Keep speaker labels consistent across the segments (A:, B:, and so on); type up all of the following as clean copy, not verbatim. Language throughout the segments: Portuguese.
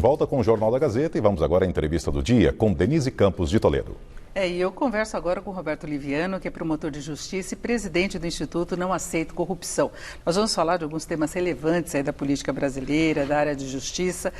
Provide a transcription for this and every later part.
A: volta com o Jornal da Gazeta e vamos agora à entrevista do dia com Denise Campos de Toledo.
B: E eu converso agora com o Roberto Liviano, que é promotor de justiça e presidente do Instituto Não Aceito Corrupção. Nós vamos falar de alguns temas relevantes aí da política brasileira, da área de justiça.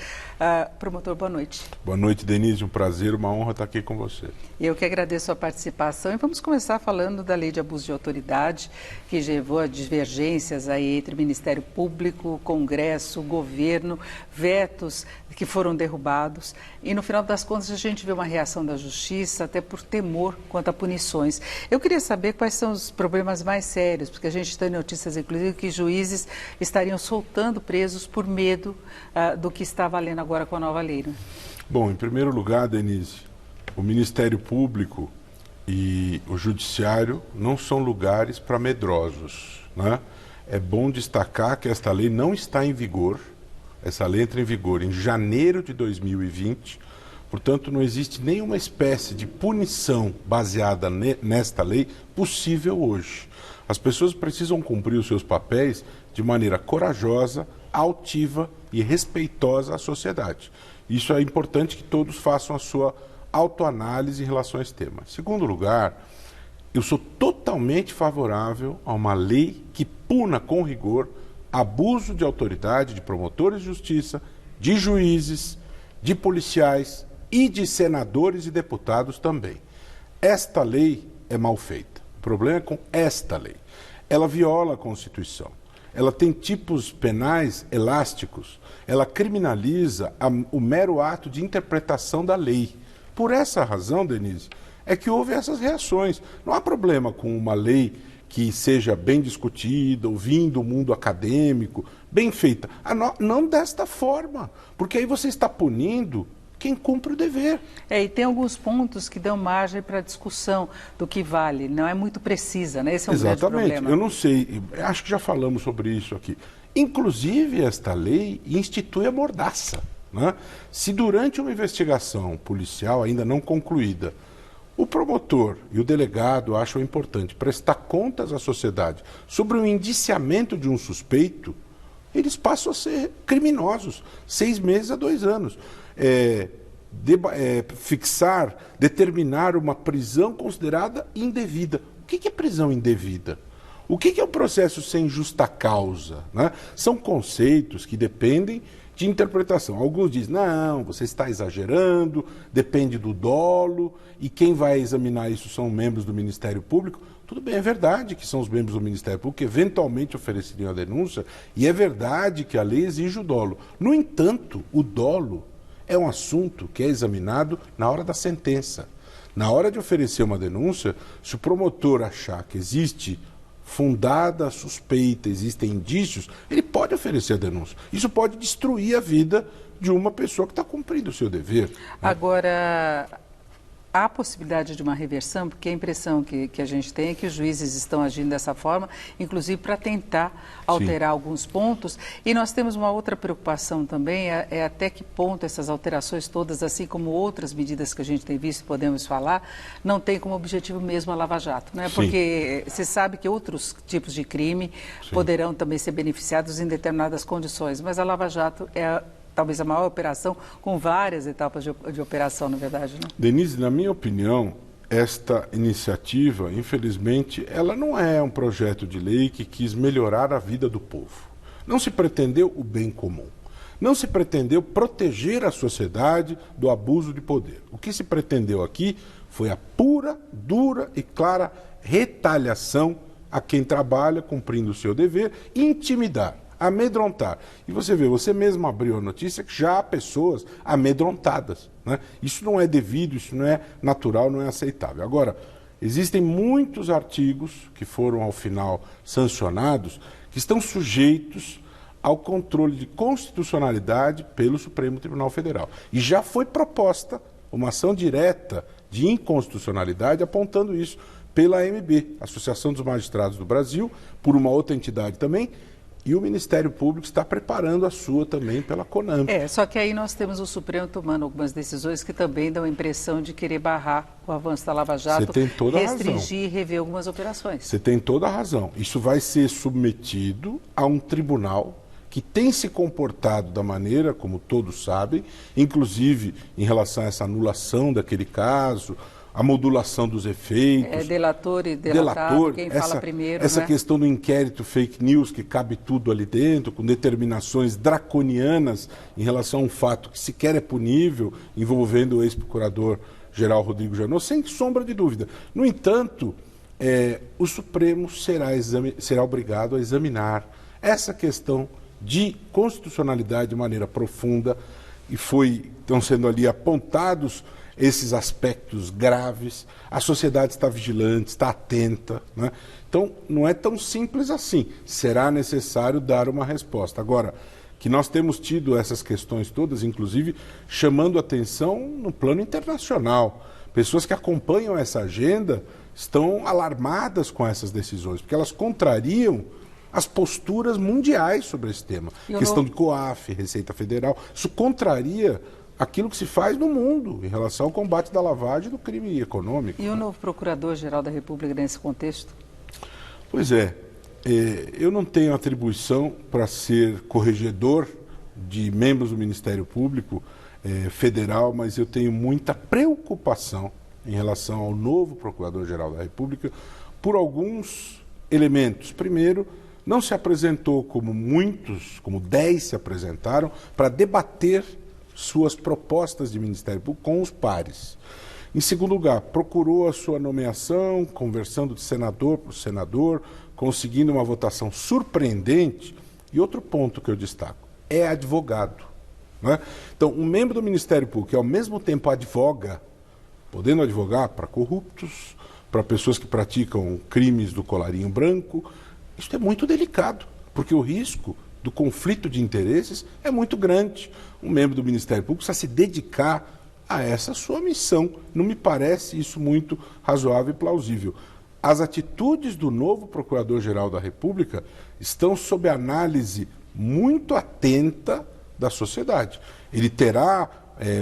B: Promotor, boa noite.
C: Boa noite, Denise. Um prazer, uma honra estar aqui com você.
B: Eu que agradeço a participação e vamos começar falando da lei de abuso de autoridade, que levou a divergências aí entre Ministério Público, Congresso, governo, vetos que foram derrubados. E no final das contas a gente vê uma reação da justiça, até por temor quanto a punições. Eu queria saber quais são os problemas mais sérios, porque a gente tem notícias, inclusive, que juízes estariam soltando presos por medo do que está valendo agora com a nova lei. Né?
C: Bom, em primeiro lugar, Denise, o Ministério Público e o Judiciário não são lugares para medrosos, né? É bom destacar que esta lei não está em vigor. Essa lei entra em vigor em janeiro de 2020, portanto não existe nenhuma espécie de punição baseada nesta lei possível hoje. As pessoas precisam cumprir os seus papéis de maneira corajosa, altiva e respeitosa à sociedade. Isso é importante que todos façam a sua autoanálise em relação a esse tema. Em segundo lugar, eu sou totalmente favorável a uma lei que puna com rigor abuso de autoridade de promotores de justiça, de juízes, de policiais e de senadores e deputados também. Esta lei é mal feita. O problema é com esta lei. Ela viola a Constituição. Ela tem tipos penais elásticos. Ela criminaliza o mero ato de interpretação da lei. Por essa razão, Denise, é que houve essas reações. Não há problema com uma lei que seja bem discutida, ouvindo o mundo acadêmico, bem feita. Não desta forma, porque aí você está punindo quem cumpre o dever.
B: E tem alguns pontos que dão margem para discussão do que vale, não é muito precisa, né? Esse é um grande problema.
C: Eu não sei, acho que já falamos sobre isso aqui. Inclusive, esta lei institui a mordaça, né? Se durante uma investigação policial ainda não concluída, o promotor e o delegado acham importante prestar contas à sociedade sobre o indiciamento de um suspeito, eles passam a ser criminosos, 6 meses a 2 anos. Determinar uma prisão considerada indevida. O que é prisão indevida? O que é um processo sem justa causa? Né? São conceitos que dependem de interpretação. Alguns dizem, não, você está exagerando, depende do dolo, e quem vai examinar isso são membros do Ministério Público. Tudo bem, é verdade que são os membros do Ministério Público que eventualmente ofereceriam a denúncia, e é verdade que a lei exige o dolo. No entanto, o dolo é um assunto que é examinado na hora da sentença. Na hora de oferecer uma denúncia, se o promotor achar que existe fundada suspeita, existem indícios, ele pode oferecer a denúncia. Isso pode destruir a vida de uma pessoa que está cumprindo o seu dever.
B: Agora, há possibilidade de uma reversão, porque a impressão que a gente tem é que os juízes estão agindo dessa forma, inclusive para tentar alterar alguns pontos. E nós temos uma outra preocupação também, é até que ponto essas alterações todas, assim como outras medidas que a gente tem visto, podemos falar, não tem como objetivo mesmo a Lava Jato, né? Porque você sabe que outros tipos de crime poderão também ser beneficiados em determinadas condições, mas a Lava Jato é talvez a maior operação, com várias etapas de operação, na verdade. Né?
C: Denise, na minha opinião, esta iniciativa, infelizmente, ela não é um projeto de lei que quis melhorar a vida do povo. Não se pretendeu o bem comum. Não se pretendeu proteger a sociedade do abuso de poder. O que se pretendeu aqui foi a pura, dura e clara retaliação a quem trabalha cumprindo o seu dever e intimidar, amedrontar. E você vê, você mesmo abriu a notícia que já há pessoas amedrontadas, né? Isso não é devido, isso não é natural, não é aceitável. Agora, existem muitos artigos que foram ao final sancionados que estão sujeitos ao controle de constitucionalidade pelo Supremo Tribunal Federal. E já foi proposta uma ação direta de inconstitucionalidade apontando isso pela AMB, Associação dos Magistrados do Brasil, por uma outra entidade também, e o Ministério Público está preparando a sua também pela CONAMP.
B: Só que aí nós temos o Supremo tomando algumas decisões que também dão a impressão de querer barrar o avanço da Lava Jato, restringir e rever algumas operações.
C: Você tem toda a razão. Isso vai ser submetido a um tribunal que tem se comportado da maneira como todos sabem, inclusive em relação a essa anulação daquele caso, a modulação dos efeitos.
B: Delator e delatado, quem fala primeiro.
C: Essa questão do inquérito fake news, que cabe tudo ali dentro, com determinações draconianas em relação a um fato que sequer é punível, envolvendo o ex-procurador-geral Rodrigo Janot, sem sombra de dúvida. No entanto, o Supremo será obrigado a examinar essa questão de constitucionalidade de maneira profunda, e estão sendo ali apontados esses aspectos graves. A sociedade está vigilante, está atenta, né? Então, não é tão simples assim. Será necessário dar uma resposta. Agora, que nós temos tido essas questões todas, inclusive chamando atenção no plano internacional. Pessoas que acompanham essa agenda estão alarmadas com essas decisões, porque elas contrariam as posturas mundiais sobre esse tema. Questão de COAF, Receita Federal, isso contraria aquilo que se faz no mundo em relação ao combate da lavagem e do crime econômico.
B: E o novo Procurador-Geral da República nesse contexto?
C: Pois eu não tenho atribuição para ser corregedor de membros do Ministério Público Federal, mas eu tenho muita preocupação em relação ao novo Procurador-Geral da República por alguns elementos. Primeiro, não se apresentou como 10 se apresentaram, para debater suas propostas de Ministério Público com os pares. Em segundo lugar, procurou a sua nomeação, conversando de senador por senador, conseguindo uma votação surpreendente. E outro ponto que eu destaco, é advogado, né? Então, um membro do Ministério Público que ao mesmo tempo advoga, podendo advogar para corruptos, para pessoas que praticam crimes do colarinho branco, isso é muito delicado, porque o risco do conflito de interesses é muito grande. Um membro do Ministério Público precisa se dedicar a essa sua missão. Não me parece isso muito razoável e plausível. As atitudes do novo Procurador-Geral da República estão sob análise muito atenta da sociedade. Ele terá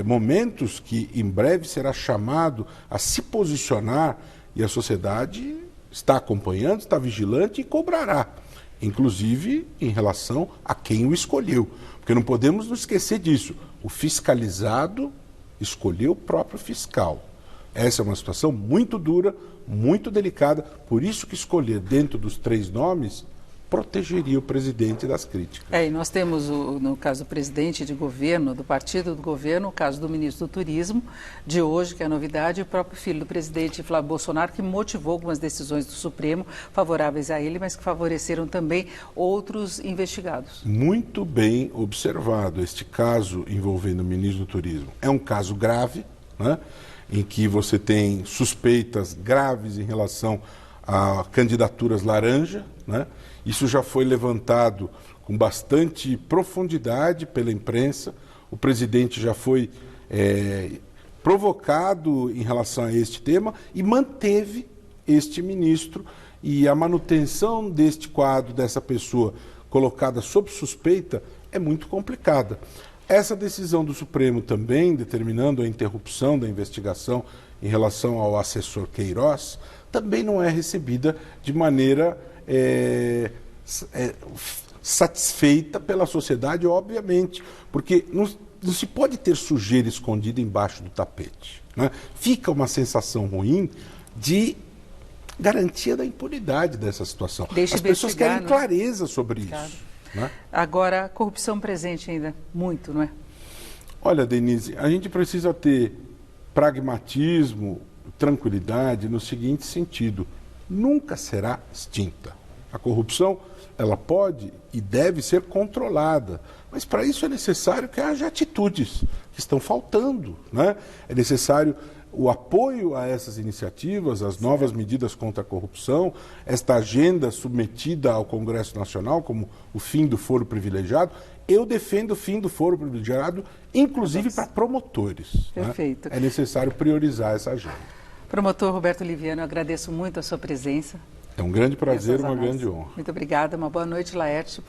C: momentos que em breve será chamado a se posicionar, e a sociedade está acompanhando, está vigilante e cobrará, inclusive em relação a quem o escolheu. Porque não podemos nos esquecer disso. O fiscalizado escolheu o próprio fiscal. Essa é uma situação muito dura, muito delicada, por isso que escolher dentro dos 3 nomes protegeria o presidente das críticas.
B: E nós temos, no caso do presidente de governo, do partido do governo, o caso do ministro do Turismo, de hoje, que é a novidade, o próprio filho do presidente, Flávio Bolsonaro, que motivou algumas decisões do Supremo favoráveis a ele, mas que favoreceram também outros investigados.
C: Muito bem observado. Este caso envolvendo o ministro do Turismo é um caso grave, né, em que você tem suspeitas graves em relação a candidaturas laranja, né? Isso já foi levantado com bastante profundidade pela imprensa. O presidente já foi provocado em relação a este tema e manteve este ministro. E a manutenção deste quadro, dessa pessoa colocada sob suspeita, é muito complicada. Essa decisão do Supremo também, determinando a interrupção da investigação em relação ao assessor Queiroz, também não é recebida de maneira satisfeita pela sociedade, obviamente, porque não se pode ter sujeira escondida embaixo do tapete, né? Fica uma sensação ruim de garantia da impunidade dessa situação.
B: As
C: pessoas querem clareza sobre isso, né?
B: Agora, a corrupção presente ainda, muito, não é?
C: Olha, Denise, a gente precisa ter pragmatismo, tranquilidade no seguinte sentido: nunca será extinta. A corrupção, ela pode e deve ser controlada, mas para isso é necessário que haja atitudes que estão faltando, né? É necessário o apoio a essas iniciativas, as novas medidas contra a corrupção, esta agenda submetida ao Congresso Nacional como o fim do foro privilegiado. Eu defendo o fim do foro privilegiado, inclusive para promotores.
B: Perfeito.
C: Né? É necessário priorizar essa agenda.
B: Promotor Roberto Liviano, eu agradeço muito a sua presença.
C: É um grande prazer, uma grande honra.
B: Muito obrigada, uma boa noite, Laerte.